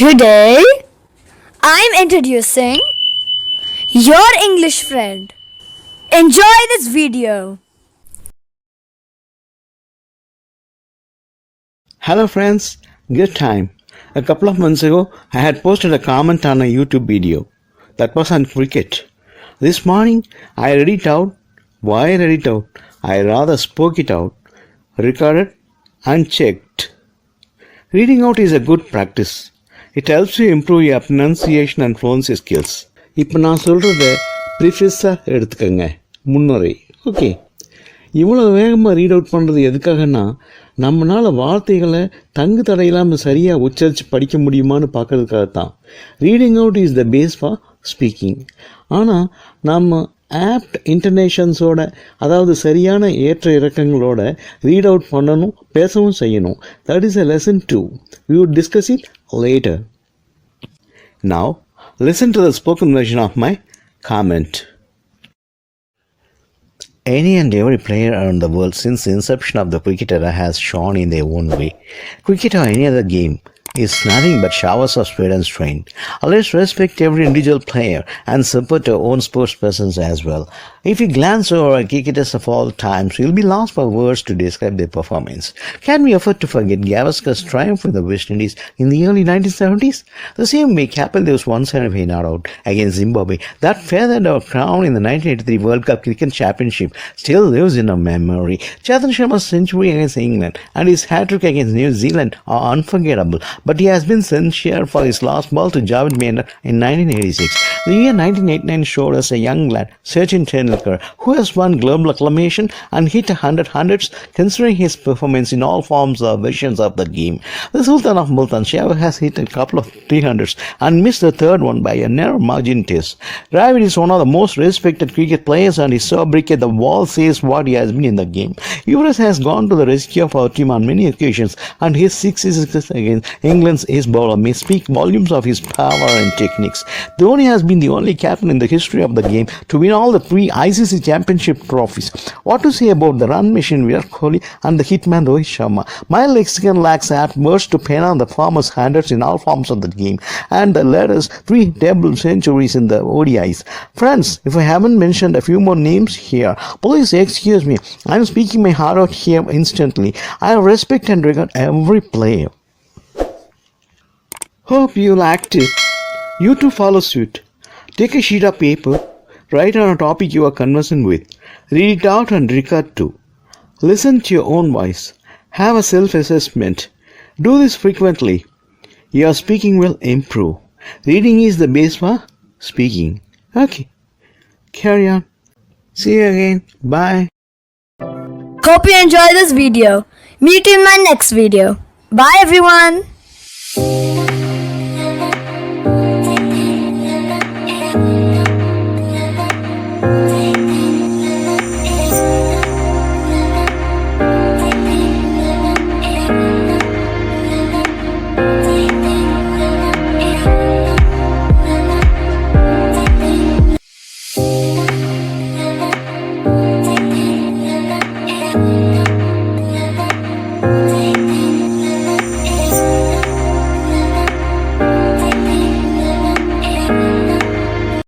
Today, I'm introducing your English friend. Enjoy this video. Hello friends, good time. A couple of months ago, I had posted a comment on a YouTube video that was on cricket. This morning, I read it out. Why read it out? I rather spoke it out, recorded and checked. Reading out is a good practice. It helps you improve your pronunciation and fluency skills. இப்போ நான் சொல்கிறத ப்ரிஃபேஸாக எடுத்துக்கோங்க, முன்னுரை. Okay, இவ்வளோ வேகமாக read out பண்ணுறது எதுக்காகன்னா, நம்மளால் வார்த்தைகளை தங்கு தடையில்லாமல் சரியாக உச்சரித்து படிக்க முடியுமான்னு பார்க்கறதுக்காக தான். Reading out is the base for speaking. ஆனால் நம்ம ஆப்ட் இன்டர்நேஷன்ஸோட, அதாவது சரியான ஏற்ற இறக்கங்களோட ரீட் அவுட் பண்ணணும், பேசவும் செய்யணும். That is a lesson 2. We would discuss it later. Now, listen to the spoken version of my comment. Any and every player around the world since the inception of the cricket era has shone in their own way. Cricket or any other game is nothing but showers of sweat and strain. Let's respect every individual player and support our own sportspersons as well. If you glance over our cricketers of all times, you'll be lost for words to describe their performance. Can we afford to forget Gavaskar's triumph with the West Indies in the early 1970s? The same way Kapildev's one-sided not out against Zimbabwe that feathered our crown in the 1983 World Cup Cricket Championship still lives in our memory. Chetan Sharma's century against England and his hat-trick against New Zealand are unforgettable. But he has been censured for his last ball to Javed Mehndar in 1986. The year 1989 showed us a young lad, Sachin Tendulkar, who has won global acclamation and hit 100 hundreds considering his performance in all forms or versions of the game. The Sultan of Multan Shah has hit a couple of 300s and missed the third one by a narrow margin test. Dravid is one of the most respected cricket players and is so brick at the wall says what he has been in the game. Yuvraj has gone to the rescue of our team on many occasions and his 6 against England's ace bowler may speak volumes of his power and techniques. Dhoni has been the only captain in the history of the game to win all the 3 ICC championship trophies. What to say about the run machine Virat Kohli and the hitman Rohit Sharma? My lexicon lacks apt words to pen on the farmers' hundreds in all forms of the game and the latest 3 double centuries in the ODIs. Friends, if I haven't mentioned a few more names here, please excuse me. I'm speaking my heart out here instantly. I respect and regard every player. Hope you liked it. You too follow suit. Take a sheet of paper, write on a topic you are conversing with. Read it out and record too. Listen to your own voice. Have a self-assessment. Do this frequently. Your speaking will improve. Reading is the base for speaking. Okay. Carry on. See you again. Bye. Hope you enjoy this video. Meet you in my next video. Bye everyone.